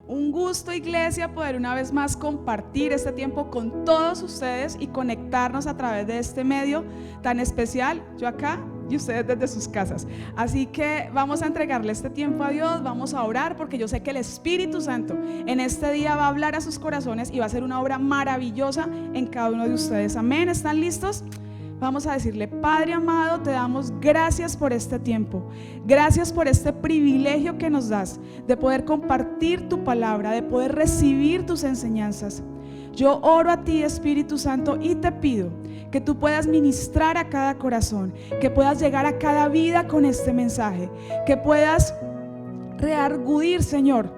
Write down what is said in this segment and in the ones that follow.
Un gusto, iglesia, poder una vez más compartir este tiempo con todos ustedes y conectarnos a través de este medio tan especial, yo acá y ustedes desde sus casas. Así que vamos a entregarle este tiempo a Dios, vamos a orar, porque yo sé que el Espíritu Santo en este día va a hablar a sus corazones y va a hacer una obra maravillosa en cada uno de ustedes. Amén. ¿Están listos? Vamos a decirle: Padre amado, te damos gracias por este tiempo, gracias por este privilegio que nos das de poder compartir tu palabra, de poder recibir tus enseñanzas. Yo oro a ti, Espíritu Santo, y te pido que tú puedas ministrar a cada corazón, que puedas llegar a cada vida con este mensaje, que puedas reargudir, Señor,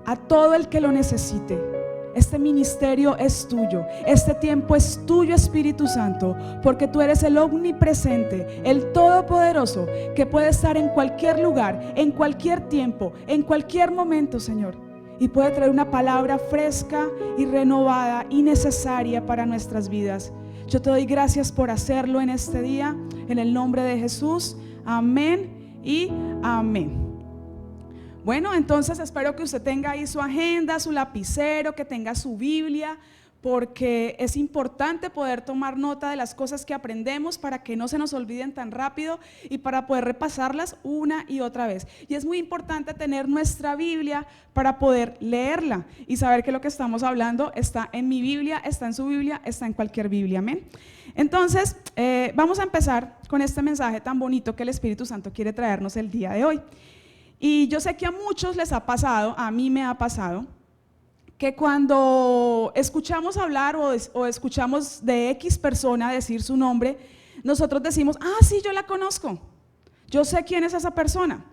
a todo el que lo necesite. Este ministerio es tuyo, este tiempo es tuyo, Espíritu Santo, porque tú eres el omnipresente, el todopoderoso, que puede estar en cualquier lugar, en cualquier tiempo, en cualquier momento, Señor, y puede traer una palabra fresca y renovada y necesaria para nuestras vidas. Yo te doy gracias por hacerlo en este día, en el nombre de Jesús. Amén y amén. Bueno, entonces espero que usted tenga ahí su agenda, su lapicero, que tenga su Biblia, porque es importante poder tomar nota de las cosas que aprendemos para que no se nos olviden tan rápido y para poder repasarlas una y otra vez. Y es muy importante tener nuestra Biblia para poder leerla y saber que lo que estamos hablando está en mi Biblia, está en su Biblia, está en cualquier Biblia. Amén. Entonces, vamos a empezar con este mensaje tan bonito que el Espíritu Santo quiere traernos el día de hoy. Y yo sé que a muchos les ha pasado, a mí me ha pasado, que cuando escuchamos hablar o escuchamos de X persona decir su nombre, nosotros decimos: ah, sí, yo la conozco, yo sé quién es esa persona.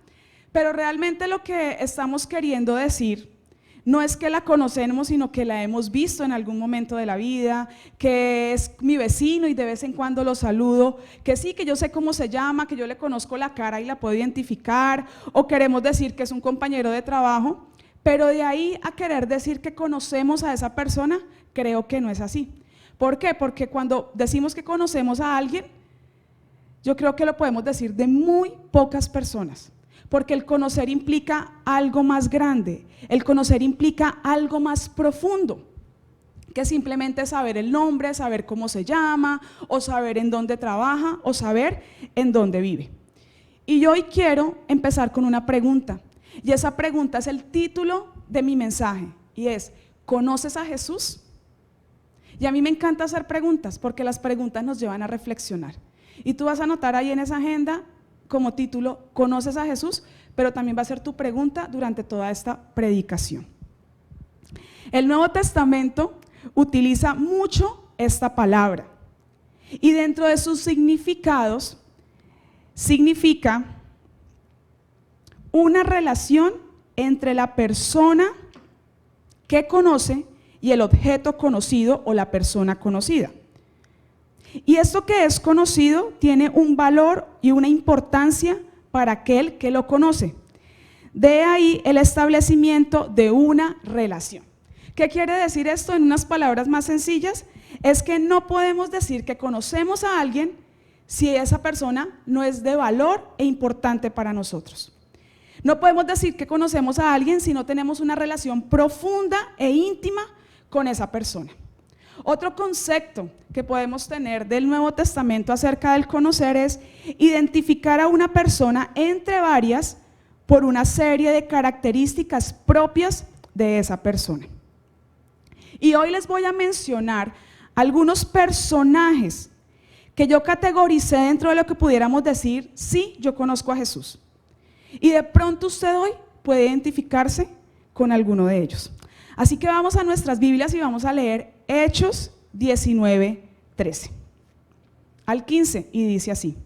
Pero realmente lo que estamos queriendo decir no es que la conocemos, sino que la hemos visto en algún momento de la vida, que es mi vecino y de vez en cuando lo saludo, que sí, que yo sé cómo se llama, que yo le conozco la cara y la puedo identificar, o queremos decir que es un compañero de trabajo, pero de ahí a querer decir que conocemos a esa persona, creo que no es así. ¿Por qué? Porque cuando decimos que conocemos a alguien, yo creo que lo podemos decir de muy pocas personas. Porque el conocer implica algo más grande, el conocer implica algo más profundo que simplemente saber el nombre, saber cómo se llama, o saber en dónde trabaja, o saber en dónde vive. Y yo hoy quiero empezar con una pregunta, y esa pregunta es el título de mi mensaje, y es: ¿conoces a Jesús? Y a mí me encanta hacer preguntas, porque las preguntas nos llevan a reflexionar. Y tú vas a anotar ahí en esa agenda como título: ¿conoces a Jesús? Pero también va a ser tu pregunta durante toda esta predicación. El Nuevo Testamento utiliza mucho esta palabra y dentro de sus significados significa una relación entre la persona que conoce y el objeto conocido o la persona conocida. Y esto que es conocido tiene un valor y una importancia para aquel que lo conoce. De ahí el establecimiento de una relación. ¿Qué quiere decir esto en unas palabras más sencillas? Es que no podemos decir que conocemos a alguien si esa persona no es de valor e importante para nosotros. No podemos decir que conocemos a alguien si no tenemos una relación profunda e íntima con esa persona. Otro concepto que podemos tener del Nuevo Testamento acerca del conocer es identificar a una persona entre varias por una serie de características propias de esa persona. Y hoy les voy a mencionar algunos personajes que yo categoricé dentro de lo que pudiéramos decir: sí, yo conozco a Jesús. Y de pronto usted hoy puede identificarse con alguno de ellos. Así que vamos a nuestras Biblias y vamos a leer Hechos 19:13 al 15, y dice así: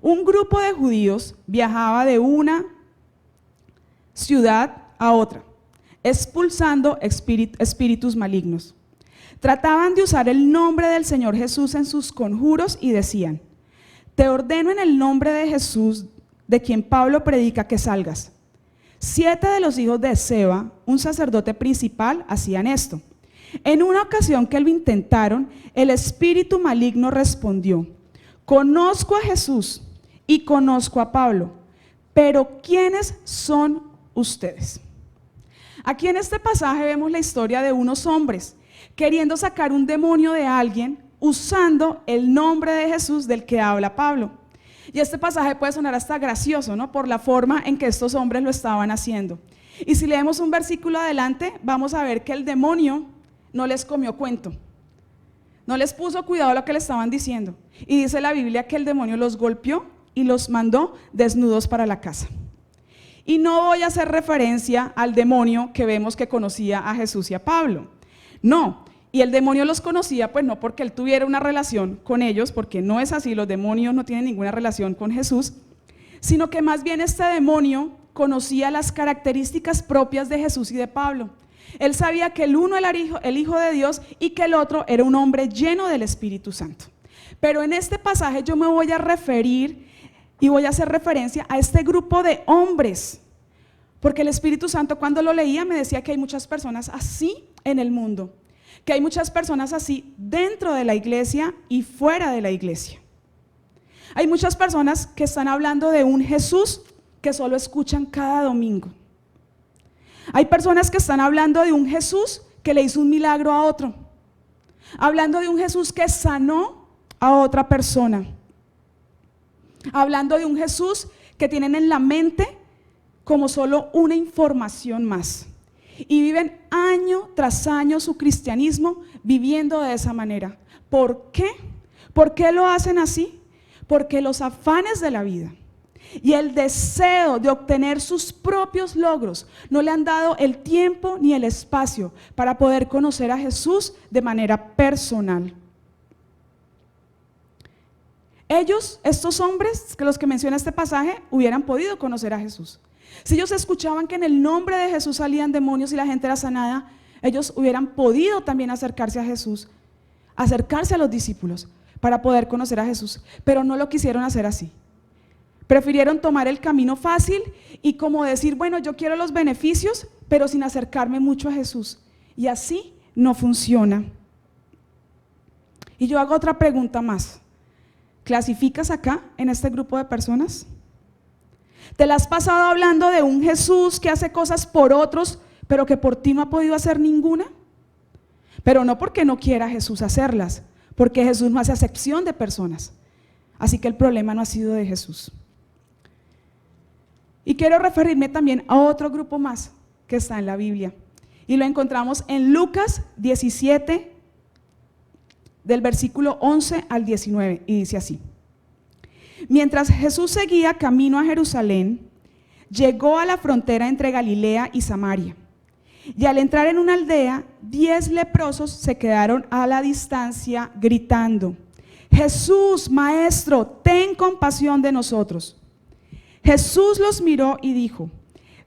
un grupo de judíos viajaba de una ciudad a otra, expulsando espíritus malignos. Trataban de usar el nombre del Señor Jesús en sus conjuros y decían: te ordeno en el nombre de Jesús, de quien Pablo predica, que salgas. 7 de los hijos de Seba, un sacerdote principal, hacían esto. En una ocasión que lo intentaron, el espíritu maligno respondió: conozco a Jesús y conozco a Pablo, pero ¿quiénes son ustedes? Aquí en este pasaje vemos la historia de unos hombres queriendo sacar un demonio de alguien usando el nombre de Jesús del que habla Pablo. Y este pasaje puede sonar hasta gracioso, ¿no? Por la forma en que estos hombres lo estaban haciendo. Y si leemos un versículo adelante, vamos a ver que el demonio no les comió cuento. No les puso cuidado a lo que le estaban diciendo. Y dice la Biblia que el demonio los golpeó y los mandó desnudos para la casa. Y no voy a hacer referencia al demonio que vemos que conocía a Jesús y a Pablo. No, y el demonio los conocía pues no porque él tuviera una relación con ellos, porque no es así, los demonios no tienen ninguna relación con Jesús, sino que más bien este demonio conocía las características propias de Jesús y de Pablo. Él sabía que el uno era el hijo de Dios y que el otro era un hombre lleno del Espíritu Santo. Pero en este pasaje yo me voy a referir y voy a hacer referencia a este grupo de hombres, porque el Espíritu Santo cuando lo leía me decía que hay muchas personas así en el mundo, que hay muchas personas así dentro de la iglesia y fuera de la iglesia. Hay muchas personas que están hablando de un Jesús que solo escuchan cada domingo. Hay personas que están hablando de un Jesús que le hizo un milagro a otro, hablando de un Jesús que sanó a otra persona, hablando de un Jesús que tienen en la mente como solo una información más y viven año tras año su cristianismo viviendo de esa manera. ¿Por qué? ¿Por qué lo hacen así? Porque los afanes de la vida y el deseo de obtener sus propios logros no le han dado el tiempo ni el espacio para poder conocer a Jesús de manera personal. Ellos, estos hombres, que los que menciona este pasaje, hubieran podido conocer a Jesús. Si ellos escuchaban que en el nombre de Jesús salían demonios y la gente era sanada, ellos hubieran podido también acercarse a Jesús, acercarse a los discípulos para poder conocer a Jesús, pero no lo quisieron hacer así. Prefirieron tomar el camino fácil y como decir, bueno, yo quiero los beneficios, pero sin acercarme mucho a Jesús. Y así no funciona. Y yo hago otra pregunta más. ¿Clasificas acá en este grupo de personas? ¿Te la has pasado hablando de un Jesús que hace cosas por otros, pero que por ti no ha podido hacer ninguna? Pero no porque no quiera Jesús hacerlas, porque Jesús no hace acepción de personas. Así que el problema no ha sido de Jesús. Y quiero referirme también a otro grupo más que está en la Biblia. Y lo encontramos en Lucas 17, del versículo 11 al 19, y dice así: Mientras Jesús seguía camino a Jerusalén, llegó a la frontera entre Galilea y Samaria. Y al entrar en una aldea, 10 leprosos se quedaron a la distancia gritando: Jesús, Maestro, ten compasión de nosotros. Jesús los miró y dijo: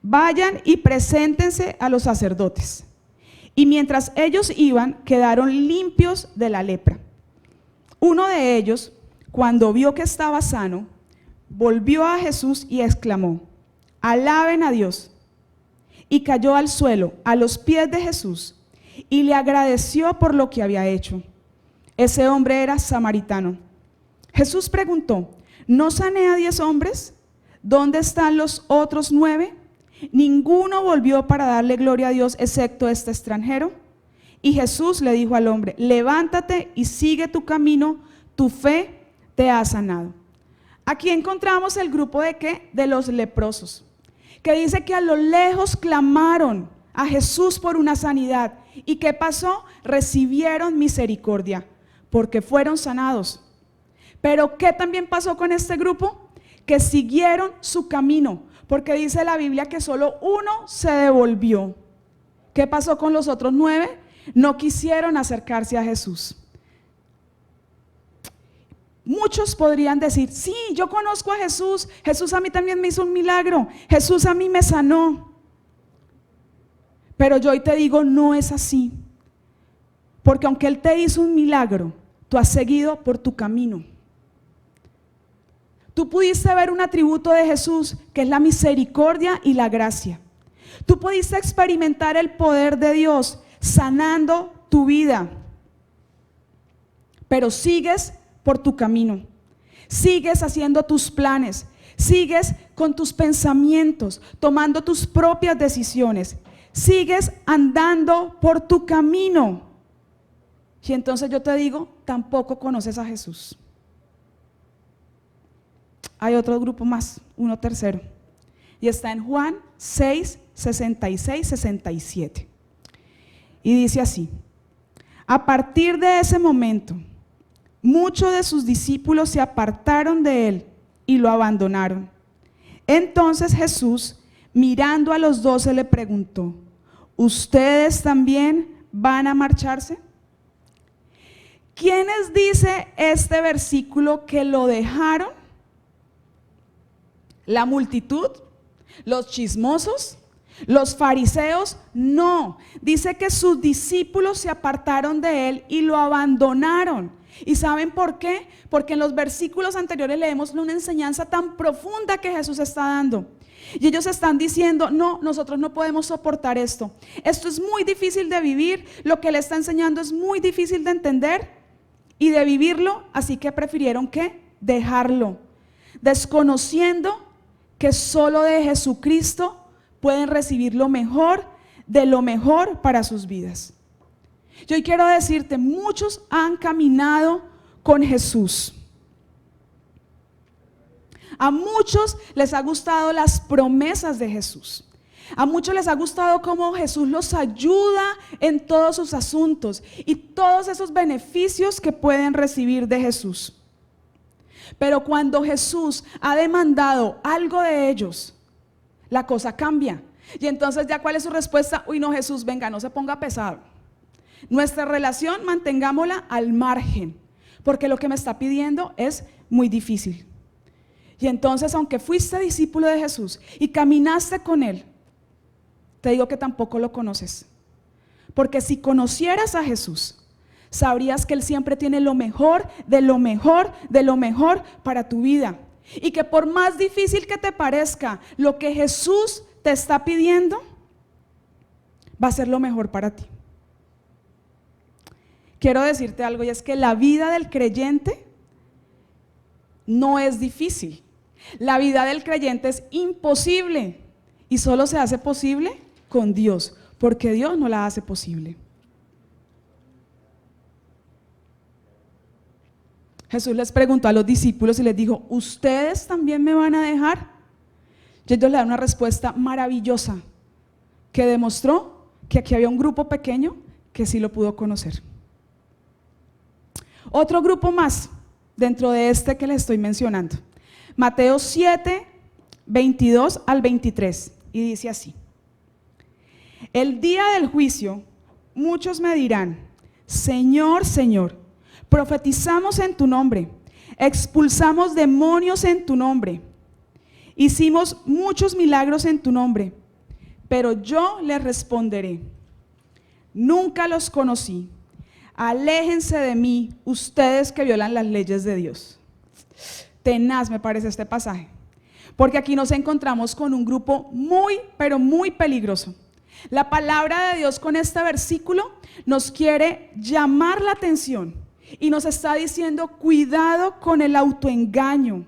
Vayan y preséntense a los sacerdotes. Y mientras ellos iban, quedaron limpios de la lepra. Uno de ellos, cuando vio que estaba sano, volvió a Jesús y exclamó: Alaben a Dios. Y cayó al suelo, a los pies de Jesús, y le agradeció por lo que había hecho. Ese hombre era samaritano. Jesús preguntó: ¿No sané a 10 hombres? ¿Dónde están los otros 9? Ninguno volvió para darle gloria a Dios excepto este extranjero. Y Jesús le dijo al hombre: levántate y sigue tu camino, tu fe te ha sanado. Aquí encontramos el grupo de ¿qué? De los leprosos, que dice que a lo lejos clamaron a Jesús por una sanidad. ¿Y qué pasó? Recibieron misericordia, porque fueron sanados. Pero ¿qué también pasó con este grupo? Que siguieron su camino, porque dice la Biblia que solo uno se devolvió. ¿Qué pasó con los otros 9? No quisieron acercarse a Jesús. Muchos podrían decir: sí, yo conozco a Jesús, Jesús a mí también me hizo un milagro, Jesús a mí me sanó. Pero yo hoy te digo, no es así. Porque aunque Él te hizo un milagro, tú has seguido por tu camino. Tú pudiste ver un atributo de Jesús, que es la misericordia y la gracia. Tú pudiste experimentar el poder de Dios sanando tu vida, pero sigues por tu camino, sigues haciendo tus planes, sigues con tus pensamientos, tomando tus propias decisiones, sigues andando por tu camino. Y entonces yo te digo, tampoco conoces a Jesús. Hay otro grupo más, uno tercero, y está en Juan 6, 66, 67. Y dice así: a partir de ese momento, muchos de sus discípulos se apartaron de él y lo abandonaron. Entonces Jesús, mirando a los 12, le preguntó: ¿ustedes también van a marcharse? ¿Quiénes dice este versículo que lo dejaron? ¿La multitud? ¿Los chismosos? ¿Los fariseos? No, dice que sus discípulos se apartaron de él y lo abandonaron. ¿Y saben por qué? Porque en los versículos anteriores leemos una enseñanza tan profunda que Jesús está dando. Y ellos están diciendo: no, nosotros no podemos soportar esto. Esto es muy difícil de vivir, lo que él está enseñando es muy difícil de entender y de vivirlo, así que prefirieron ¿qué? Dejarlo, desconociendo que solo de Jesucristo pueden recibir lo mejor de lo mejor para sus vidas. Yo hoy quiero decirte, muchos han caminado con Jesús. A muchos les ha gustado las promesas de Jesús. A muchos les ha gustado cómo Jesús los ayuda en todos sus asuntos y todos esos beneficios que pueden recibir de Jesús. Pero cuando Jesús ha demandado algo de ellos, la cosa cambia. Y entonces ya, ¿cuál es su respuesta? Uy, no, Jesús, venga, no se ponga pesado. Nuestra relación mantengámosla al margen, porque lo que me está pidiendo es muy difícil. Y entonces, aunque fuiste discípulo de Jesús y caminaste con él, te digo que tampoco lo conoces. Porque si conocieras a Jesús, sabrías que él siempre tiene lo mejor, de lo mejor, de lo mejor para tu vida. Y que por más difícil que te parezca, lo que Jesús te está pidiendo va a ser lo mejor para ti. Quiero decirte algo, y es que la vida del creyente no es difícil. La vida del creyente es imposible y solo se hace posible con Dios, porque Dios no la hace posible. Jesús les preguntó a los discípulos y les dijo: ¿ustedes también me van a dejar? Y ellos le dan una respuesta maravillosa que demostró que aquí había un grupo pequeño que sí lo pudo conocer. Otro grupo más dentro de este que les estoy mencionando, Mateo 7, 22 al 23, y dice así: el día del juicio muchos me dirán: Señor, Señor, profetizamos en tu nombre, expulsamos demonios en tu nombre, hicimos muchos milagros en tu nombre. Pero yo les responderé: nunca los conocí. Aléjense de mí, ustedes que violan las leyes de Dios. Tenaz me parece este pasaje, porque aquí nos encontramos con un grupo muy, pero muy peligroso. La palabra de Dios con este versículo nos quiere llamar la atención y nos está diciendo: cuidado con el autoengaño,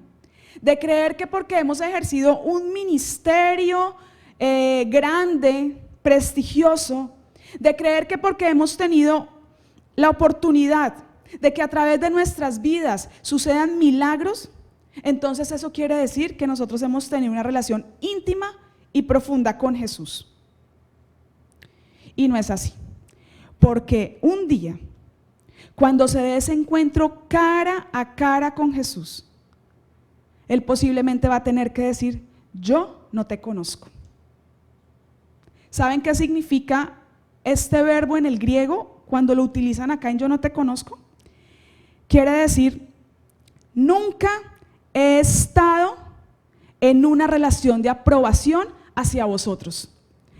de creer que porque hemos ejercido un ministerio grande, prestigioso, de creer que porque hemos tenido la oportunidad de que a través de nuestras vidas sucedan milagros, entonces eso quiere decir que nosotros hemos tenido una relación íntima y profunda con Jesús. Y no es así, porque un día, cuando se dé ese encuentro cara a cara con Jesús, él posiblemente va a tener que decir: yo no te conozco. ¿Saben qué significa este verbo en el griego cuando lo utilizan acá en yo no te conozco? Quiere decir: nunca he estado en una relación de aprobación hacia vosotros.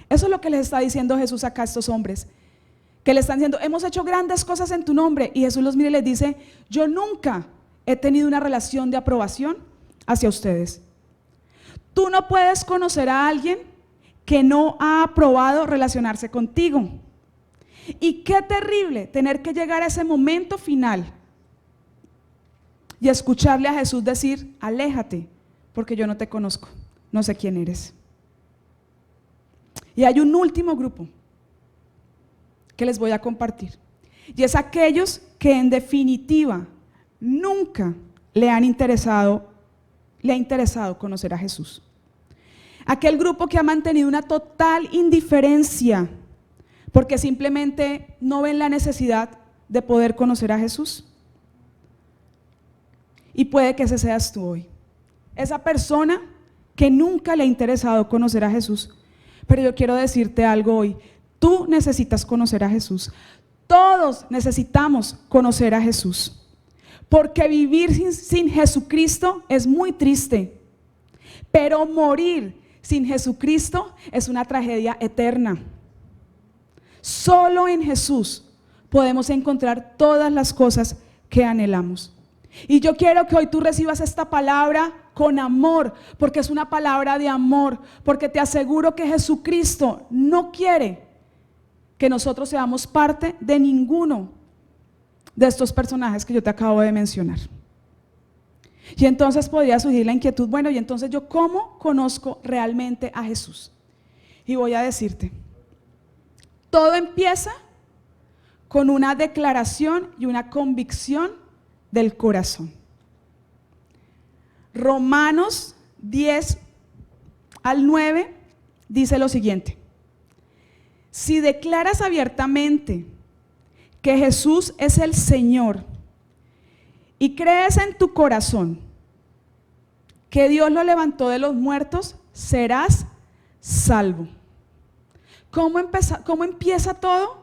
Eso es lo que les está diciendo Jesús acá a estos hombres, que le están diciendo: hemos hecho grandes cosas en tu nombre. Y Jesús los mira y les dice: yo nunca he tenido una relación de aprobación hacia ustedes. Tú no puedes conocer a alguien que no ha aprobado relacionarse contigo. Y qué terrible tener que llegar a ese momento final y escucharle a Jesús decir: aléjate, porque yo no te conozco, no sé quién eres. Y hay un último grupo que les voy a compartir. Y es aquellos que en definitiva nunca le ha interesado conocer a Jesús. Aquel grupo que ha mantenido una total indiferencia porque simplemente no ven la necesidad de poder conocer a Jesús. Y puede que ese seas tú hoy. Esa persona que nunca le ha interesado conocer a Jesús. Pero yo quiero decirte algo hoy. Tú necesitas conocer a Jesús. Todos necesitamos conocer a Jesús. Porque vivir sin Jesucristo es muy triste. Pero morir sin Jesucristo es una tragedia eterna. Solo en Jesús podemos encontrar todas las cosas que anhelamos. Y yo quiero que hoy tú recibas esta palabra con amor, porque es una palabra de amor, porque te aseguro que Jesucristo no quiere que nosotros seamos parte de ninguno de estos personajes que yo te acabo de mencionar. Y entonces podría surgir la inquietud, bueno, y entonces yo ¿cómo conozco realmente a Jesús? Y voy a decirte, todo empieza con una declaración y una convicción del corazón. Romanos 10 al 9 dice lo siguiente: si declaras abiertamente que Jesús es el Señor y crees en tu corazón que Dios lo levantó de los muertos, serás salvo. ¿Cómo empieza todo?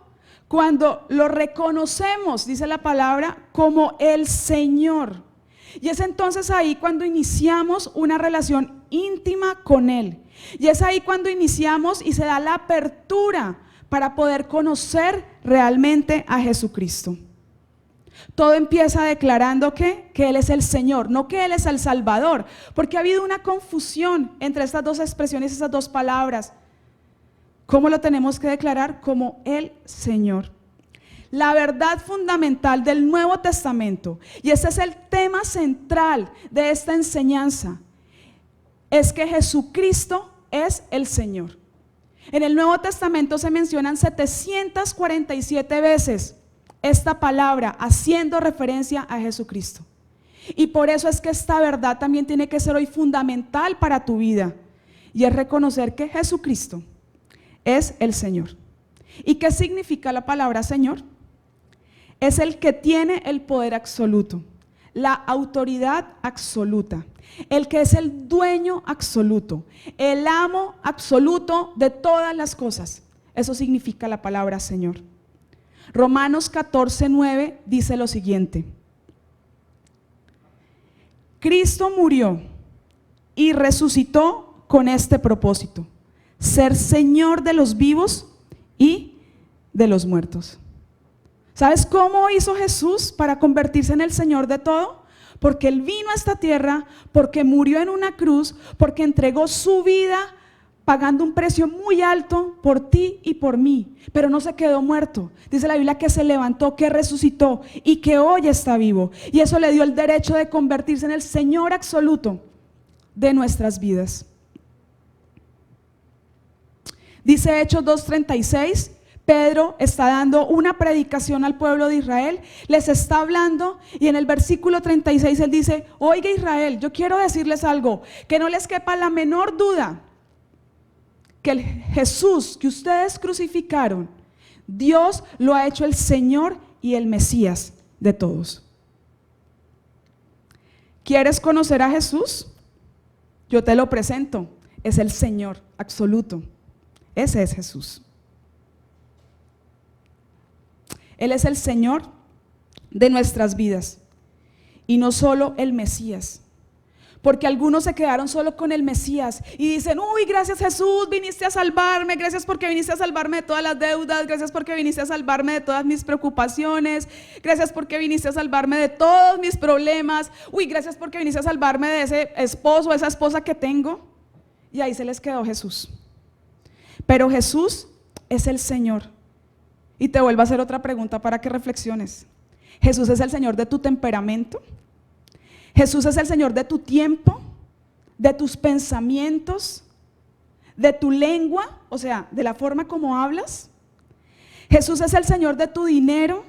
Cuando lo reconocemos, dice la palabra, como el Señor. Y es entonces ahí cuando iniciamos una relación íntima con Él. Y es ahí cuando iniciamos y se da la apertura para poder conocer realmente a Jesucristo. Todo empieza declarando que Él es el Señor, no que Él es el Salvador, porque ha habido una confusión entre estas dos expresiones, estas dos palabras. ¿Cómo lo tenemos que declarar? Como el Señor. La verdad fundamental del Nuevo Testamento, y ese es el tema central de esta enseñanza, es que Jesucristo es el Señor. En el Nuevo Testamento se mencionan 747 veces esta palabra haciendo referencia a Jesucristo. Y por eso es que esta verdad también tiene que ser hoy fundamental para tu vida, y es reconocer que Jesucristo es el Señor. ¿Y qué significa la palabra Señor? Es el que tiene el poder absoluto, la autoridad absoluta, el que es el dueño absoluto, el amo absoluto de todas las cosas. Eso significa la palabra Señor. Romanos 14:9 dice lo siguiente: Cristo murió y resucitó con este propósito: ser Señor de los vivos y de los muertos. ¿Sabes cómo hizo Jesús para convertirse en el Señor de todo? Porque Él vino a esta tierra, porque murió en una cruz, porque entregó su vida pagando un precio muy alto por ti y por mí, pero no se quedó muerto. Dice la Biblia que se levantó, que resucitó y que hoy está vivo. Y eso le dio el derecho de convertirse en el Señor absoluto de nuestras vidas. Dice Hechos 2:36, Pedro está dando una predicación al pueblo de Israel, les está hablando y en el versículo 36 él dice: oiga Israel, yo quiero decirles algo, que no les quepa la menor duda, que el Jesús que ustedes crucificaron, Dios lo ha hecho el Señor y el Mesías de todos. ¿Quieres conocer a Jesús? Yo te lo presento, es el Señor absoluto. Ese es Jesús. Él es el Señor de nuestras vidas y no solo el Mesías, porque algunos se quedaron solo con el Mesías y dicen: uy, gracias Jesús, viniste a salvarme, gracias porque viniste a salvarme de todas las deudas, gracias porque viniste a salvarme de todas mis preocupaciones, gracias porque viniste a salvarme de todos mis problemas, uy, gracias porque viniste a salvarme de ese esposo o esa esposa que tengo. Y ahí se les quedó Jesús. Pero Jesús es el Señor. Y te vuelvo a hacer otra pregunta para que reflexiones. ¿Jesús es el Señor de tu temperamento? ¿Jesús es el Señor de tu tiempo? ¿De tus pensamientos? de tu lengua, o sea, de la forma como hablas. Jesús es el Señor de tu dinero,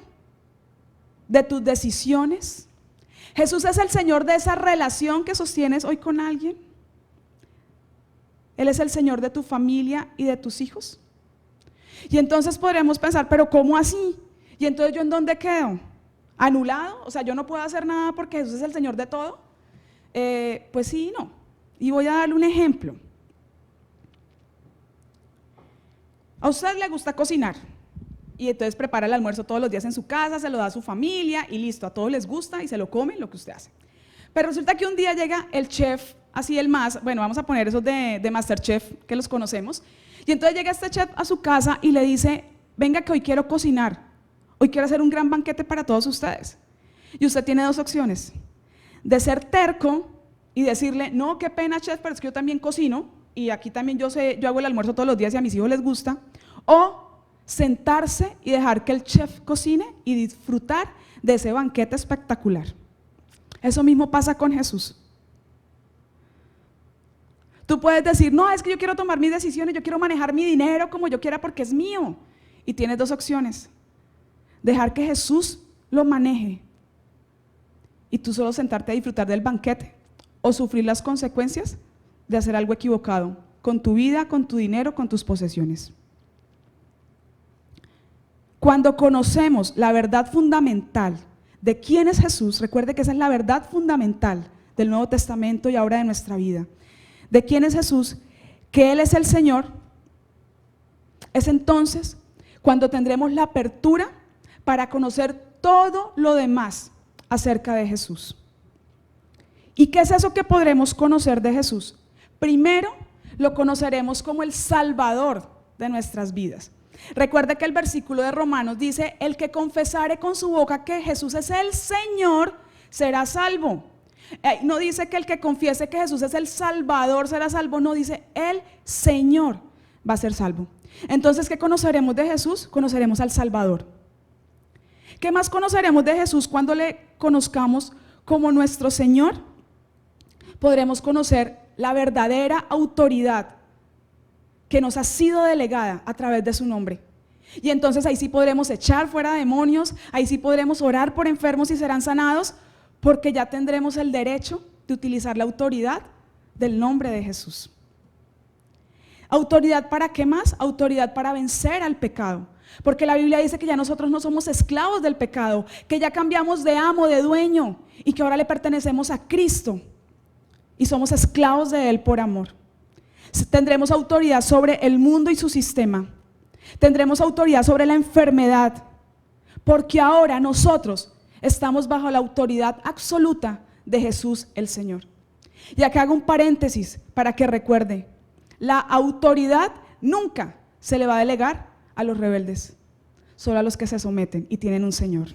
de tus decisiones. Jesús es el Señor de esa relación que sostienes hoy con alguien. Él es el Señor de tu familia y de tus hijos. Y entonces podremos pensar, pero ¿cómo así? Y entonces ¿yo en dónde quedo? ¿Anulado? O sea, ¿yo no puedo hacer nada porque Jesús es el Señor de todo? Pues sí y no. Y voy a darle un ejemplo. A usted le gusta cocinar y entonces prepara el almuerzo todos los días en su casa, se lo da a su familia y listo, a todos les gusta y se lo comen lo que usted hace. Pero resulta que un día llega el chef, así el más, bueno, vamos a poner esos de MasterChef que los conocemos, y entonces llega este chef a su casa y le dice, venga que hoy quiero cocinar, hoy quiero hacer un gran banquete para todos ustedes. Y usted tiene dos opciones, de ser terco y decirle, no, qué pena chef, pero es que yo también cocino y aquí también yo hago el almuerzo todos los días y a mis hijos les gusta, o sentarse y dejar que el chef cocine y disfrutar de ese banquete espectacular. Eso mismo pasa con Jesús. Tú puedes decir, no, es que yo quiero tomar mis decisiones, yo quiero manejar mi dinero como yo quiera porque es mío. Y tienes dos opciones, dejar que Jesús lo maneje y tú solo sentarte a disfrutar del banquete, o sufrir las consecuencias de hacer algo equivocado con tu vida, con tu dinero, con tus posesiones. Cuando conocemos la verdad fundamental de quién es Jesús, recuerde que esa es la verdad fundamental del Nuevo Testamento y ahora de nuestra vida, de quién es Jesús, que Él es el Señor, es entonces cuando tendremos la apertura para conocer todo lo demás acerca de Jesús. ¿Y qué es eso que podremos conocer de Jesús? Primero, lo conoceremos como el Salvador de nuestras vidas. Recuerde que el versículo de Romanos dice, el que confesare con su boca que Jesús es el Señor, será salvo. No dice que el que confiese que Jesús es el Salvador será salvo, no, dice el Señor va a ser salvo. Entonces, ¿qué conoceremos de Jesús? Conoceremos al Salvador. ¿Qué más conoceremos de Jesús cuando le conozcamos como nuestro Señor? Podremos conocer la verdadera autoridad que nos ha sido delegada a través de su nombre. Y entonces ahí sí podremos echar fuera demonios, ahí sí podremos orar por enfermos y serán sanados, porque ya tendremos el derecho de utilizar la autoridad del nombre de Jesús. ¿Autoridad para qué más? Autoridad para vencer al pecado. Porque la Biblia dice que ya nosotros no somos esclavos del pecado, que ya cambiamos de amo, de dueño, y que ahora le pertenecemos a Cristo y somos esclavos de Él por amor. Tendremos autoridad sobre el mundo y su sistema. Tendremos autoridad sobre la enfermedad, porque ahora nosotros estamos bajo la autoridad absoluta de Jesús el Señor. Y acá hago un paréntesis para que recuerde, la autoridad nunca se le va a delegar a los rebeldes, solo a los que se someten y tienen un Señor.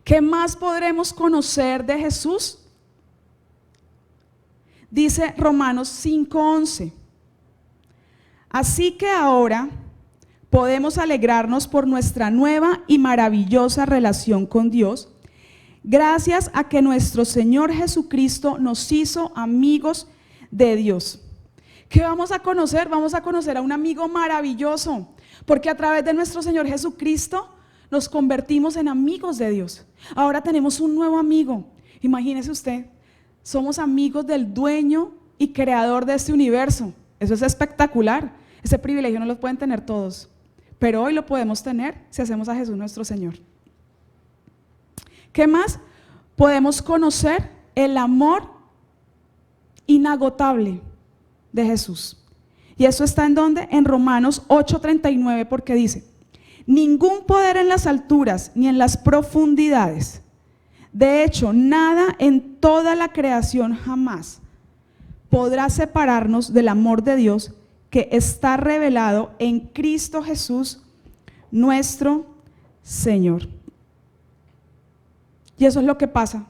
¿Qué más podremos conocer de Jesús? Dice Romanos 5:11, así que ahora podemos alegrarnos por nuestra nueva y maravillosa relación con Dios, gracias a que nuestro Señor Jesucristo nos hizo amigos de Dios. ¿Qué vamos a conocer? Vamos a conocer a un amigo maravilloso, porque a través de nuestro Señor Jesucristo nos convertimos en amigos de Dios. Ahora tenemos un nuevo amigo. Imagínese usted, somos amigos del dueño y creador de este universo. Eso es espectacular. Ese privilegio no lo pueden tener todos, pero hoy lo podemos tener si hacemos a Jesús nuestro Señor. ¿Qué más? Podemos conocer el amor inagotable de Jesús. ¿Y eso está en dónde? En Romanos 8:39, porque dice, ningún poder en las alturas ni en las profundidades, de hecho, nada en toda la creación jamás podrá separarnos del amor de Dios que está revelado en Cristo Jesús, nuestro Señor. Y eso es lo que pasa.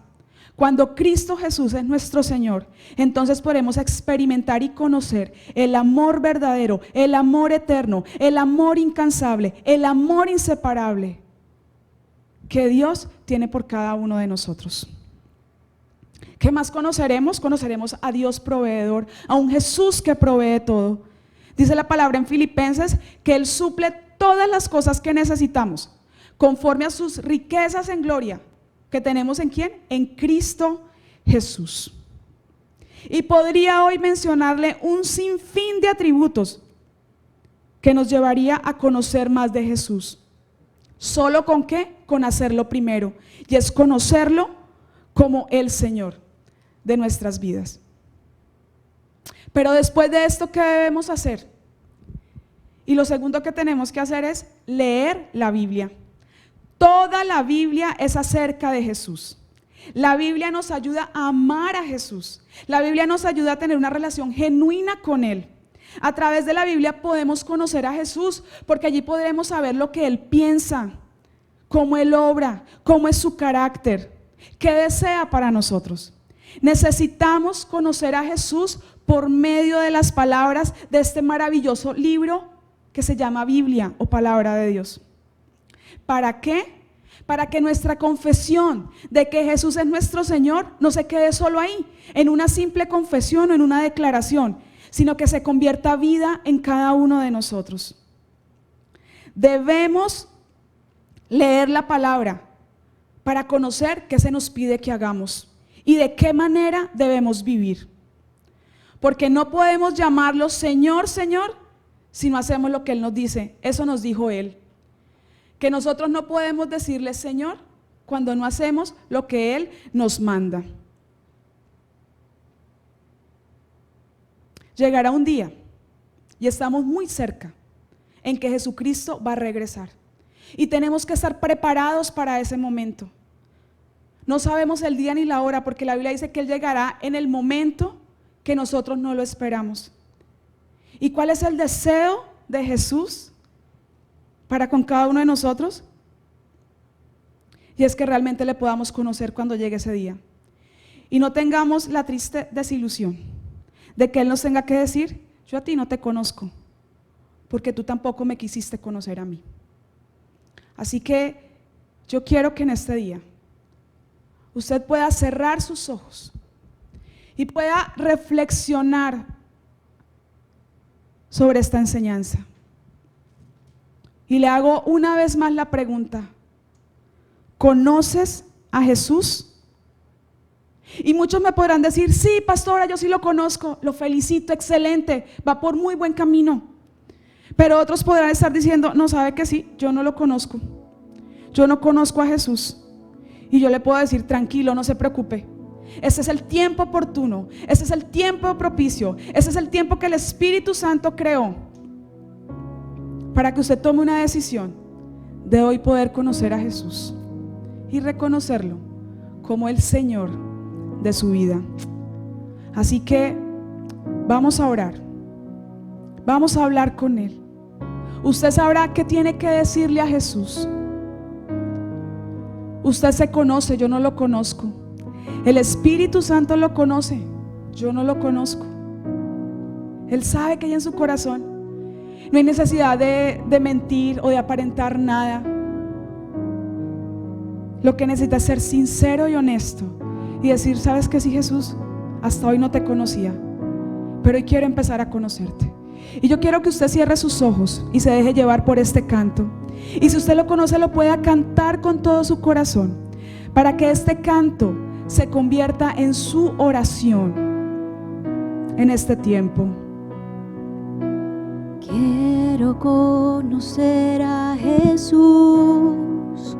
Cuando Cristo Jesús es nuestro Señor, entonces podemos experimentar y conocer el amor verdadero, el amor eterno, el amor incansable, el amor inseparable que Dios tiene por cada uno de nosotros. ¿Qué más conoceremos? Conoceremos a Dios proveedor, a un Jesús que provee todo. Dice la palabra en Filipenses que Él suple todas las cosas que necesitamos, conforme a sus riquezas en gloria, que tenemos ¿en quién? En Cristo Jesús. Y podría hoy mencionarle un sinfín de atributos que nos llevaría a conocer más de Jesús. ¿Solo con qué? Con hacerlo primero, y es conocerlo como el Señor de nuestras vidas. Pero después de esto, ¿qué debemos hacer? Y lo segundo que tenemos que hacer es leer la Biblia. Toda la Biblia es acerca de Jesús. La Biblia nos ayuda a amar a Jesús. La Biblia nos ayuda a tener una relación genuina con Él. A través de la Biblia podemos conocer a Jesús, porque allí podremos saber lo que Él piensa, cómo Él obra, cómo es su carácter, qué desea para nosotros. Necesitamos conocer a Jesús por medio de las palabras de este maravilloso libro que se llama Biblia o Palabra de Dios. ¿Para qué? Para que nuestra confesión de que Jesús es nuestro Señor no se quede solo ahí, en una simple confesión o en una declaración, sino que se convierta vida en cada uno de nosotros. Debemos leer la palabra para conocer qué se nos pide que hagamos y de qué manera debemos vivir. Porque no podemos llamarlo Señor, Señor, si no hacemos lo que Él nos dice. Eso nos dijo Él. Que nosotros no podemos decirle Señor cuando no hacemos lo que Él nos manda. Llegará un día, y estamos muy cerca, en que Jesucristo va a regresar. Y tenemos que estar preparados para ese momento. No sabemos el día ni la hora, porque la Biblia dice que Él llegará en el momento que nosotros no lo esperamos. ¿Y cuál es el deseo de Jesús para con cada uno de nosotros? Y es que realmente le podamos conocer cuando llegue ese día. Y no tengamos la triste desilusión de que Él nos tenga que decir: yo a ti no te conozco, porque tú tampoco me quisiste conocer a mí. Así que yo quiero que en este día usted pueda cerrar sus ojos y pueda reflexionar sobre esta enseñanza. Y le hago una vez más la pregunta: ¿conoces a Jesús? Y muchos me podrán decir: sí, pastora, yo sí lo conozco, lo felicito, excelente, va por muy buen camino. Pero otros podrán estar diciendo: no, sabe que sí, yo no lo conozco, yo no conozco a Jesús. Y yo le puedo decir: tranquilo, no se preocupe, este es el tiempo oportuno, este es el tiempo propicio, este es el tiempo que el Espíritu Santo creó para que usted tome una decisión de hoy poder conocer a Jesús y reconocerlo como el Señor de su vida. Así que vamos a orar, vamos a hablar con Él. Usted sabrá qué tiene que decirle a Jesús. Usted se conoce, yo no lo conozco. El Espíritu Santo lo conoce, yo no lo conozco. Él sabe que hay en su corazón. No hay necesidad de mentir o de aparentar nada. Lo que necesita es ser sincero y honesto y decir: sabes que sí, Jesús, hasta hoy no te conocía, pero hoy quiero empezar a conocerte. Y yo quiero que usted cierre sus ojos y se deje llevar por este canto. Y si usted lo conoce, lo pueda cantar con todo su corazón, para que este canto se convierta en su oración en este tiempo. Quiero conocer a Jesús.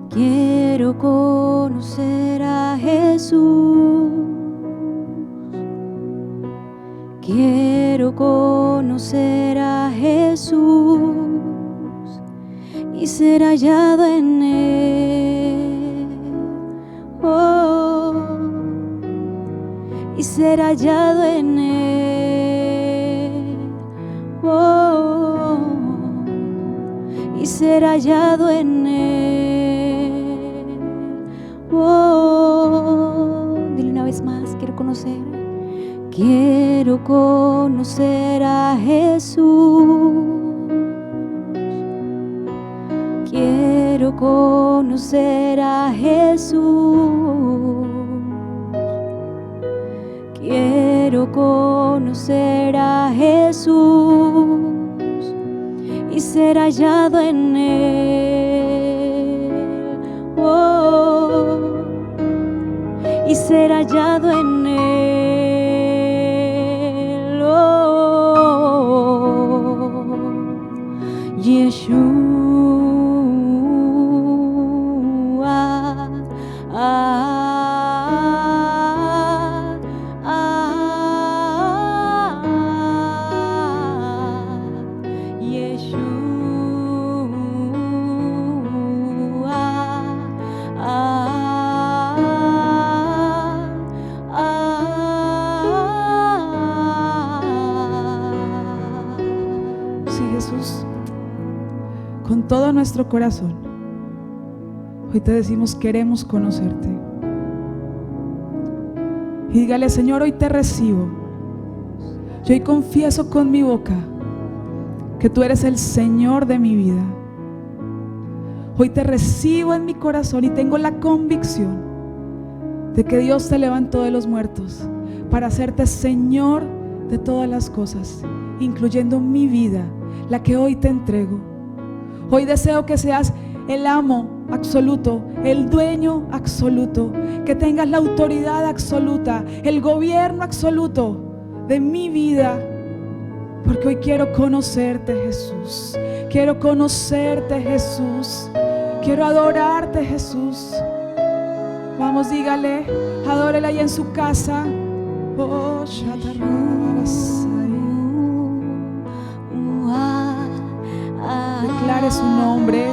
Quiero conocer a Jesús. Quiero conocer a Jesús y ser hallado en Él. Oh, y ser hallado en Él. Oh, y ser hallado en Él. Oh, dile una vez más: quiero conocer. Quiero conocer a Jesús. Quiero Quiero conocer a Jesús. Quiero conocer a Jesús y ser hallado en Él. Oh, y ser hallado en Él. Oh, Yeshua. Con todo nuestro corazón, hoy te decimos: queremos conocerte. Y dígale: Señor, hoy te recibo. Yo hoy confieso con mi boca que tú eres el Señor de mi vida. Hoy te recibo en mi corazón y tengo la convicción de que Dios te levantó de los muertos para hacerte Señor de todas las cosas, incluyendo mi vida, la que hoy te entrego. Hoy deseo que seas el amo absoluto, el dueño absoluto, que tengas la autoridad absoluta, el gobierno absoluto de mi vida, porque hoy quiero conocerte, Jesús. Quiero conocerte, Jesús. Quiero adorarte, Jesús. Vamos, dígale, adórele ahí en su casa. Oh, declare su nombre.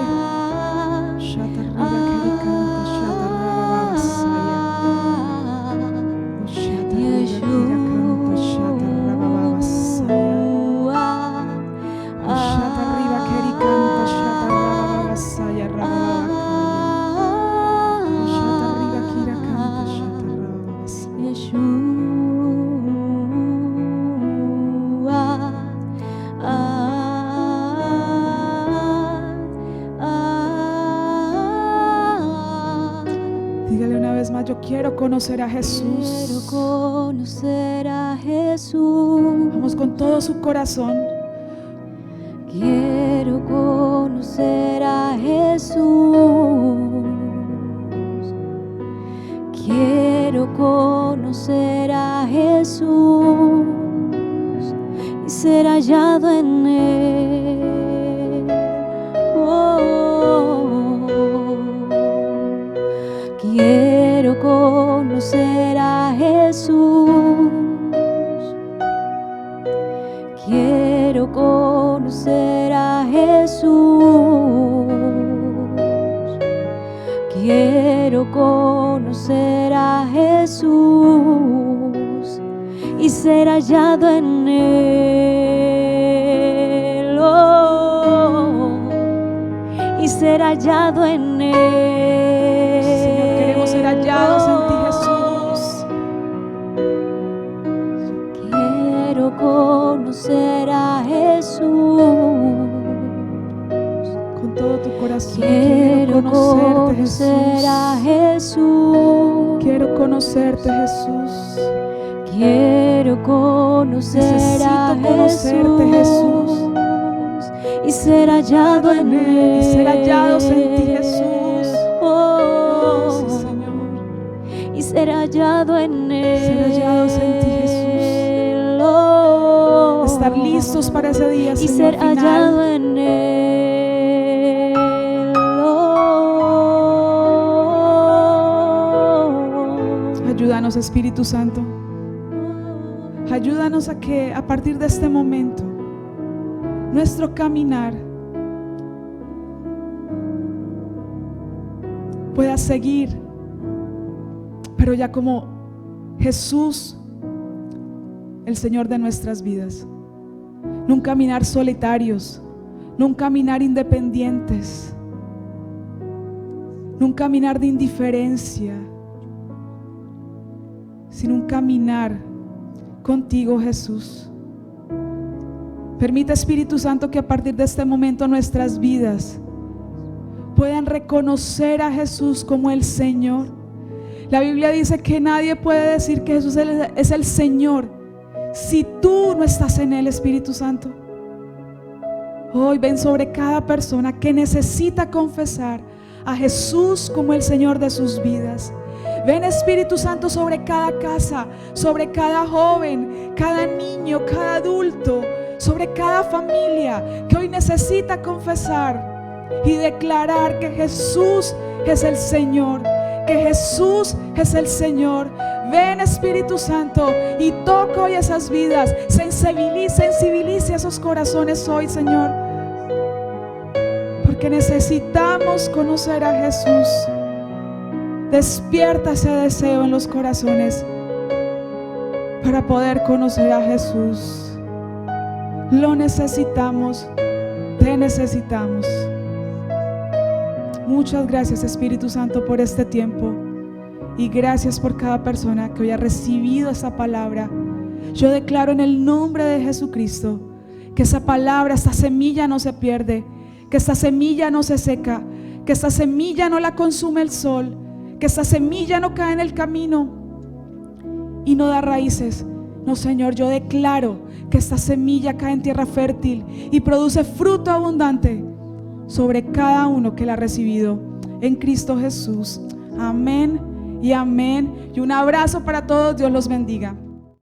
Dígale una vez más: yo quiero conocer a Jesús. Quiero conocer a Jesús. Vamos con todo su corazón. Quiero conocer a Jesús. Quiero conocer a Jesús y ser hallado en Él. Oh, quiero conocer a Jesús. Quiero conocer a Jesús. Quiero conocer a Jesús y ser hallado en Él. Oh, y ser hallado en Él. Señor, queremos ser hallados en ti, Jesús. Quiero conocer a Jesús. Con todo tu corazón. Quiero conocer a Jesús. Quiero conocerte, Jesús. Quiero conocer a conocerte, Jesús. Y ser hallado en Él. Y ser hallados en ti, Jesús. Oh, sí, Señor. Y ser hallado en Él. Ser hallados en ti, Jesús. Oh, estar listos para ese día, y Señor, ser final. hallado en Él. Ayúdanos, Espíritu Santo. Ayúdanos a que a partir de este momento nuestro caminar pueda seguir, pero ya como Jesús, el Señor de nuestras vidas. No un caminar solitarios, no un caminar independientes, no un caminar de indiferencia, sino un caminar contigo, Jesús. Permita, Espíritu Santo, que a partir de este momento nuestras vidas puedan reconocer a Jesús como el Señor. La Biblia dice que nadie puede decir que Jesús es el Señor si tú no estás en Él, Espíritu Santo. Hoy ven sobre cada persona que necesita confesar a Jesús como el Señor de sus vidas. Ven, Espíritu Santo, sobre cada casa, sobre cada joven, cada niño, cada adulto, sobre cada familia que hoy necesita confesar y declarar que Jesús es el Señor, que Jesús es el Señor. Ven, Espíritu Santo, y toca hoy esas vidas, sensibilice esos corazones hoy, Señor, porque necesitamos conocer a Jesús. Despierta ese deseo en los corazones para poder conocer a Jesús. Lo necesitamos, te necesitamos. Muchas gracias, Espíritu Santo, por este tiempo, y gracias por cada persona que hoy ha recibido esa palabra. Yo declaro en el nombre de Jesucristo que esa palabra, esta semilla no se pierde, que esta semilla no se seca, que esta semilla no la consume el sol, que esta semilla no cae en el camino y no da raíces. No, Señor, yo declaro que esta semilla cae en tierra fértil y produce fruto abundante sobre cada uno que la ha recibido en Cristo Jesús. Amén y amén. Y un abrazo para todos. Dios los bendiga.